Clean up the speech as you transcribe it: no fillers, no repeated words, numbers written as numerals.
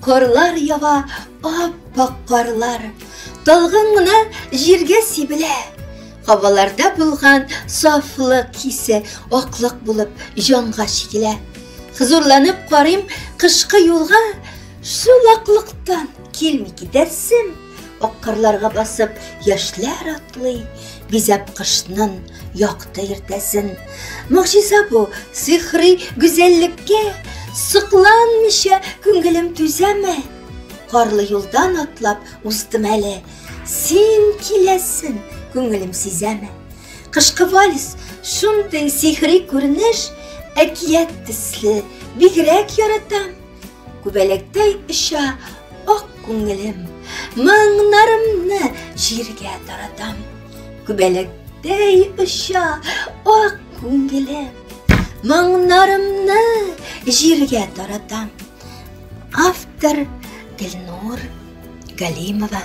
Корлар ява, аппақ қарлар, талғын ғына жерге себіле. Хаваларда болған сафлық кесі ақлық болып жанға шекіле. Хызурланып қарим қышқы юлға, шул ақлықтан келмей кетерсім. Аққарларға басып яшлар атлый, бизәп қышның яқты ертәсін. Мұғжиза бұ сихри güzellikке, сұқланмыша күңгілім түзәме. Қарлы юлдан атлап ұстым әлі, сен келесін күңгілім сезәме. Қышқы валис шундай сихри көрініш, әкият тіслі бигрәк яратам. Күбәлектей іша ақ күңгілім, маңнарымны жерге таратам. Күбәлектей іша ақ күңгілім, маңнарымны жерге таратам. Автор Гүлнур Галимова.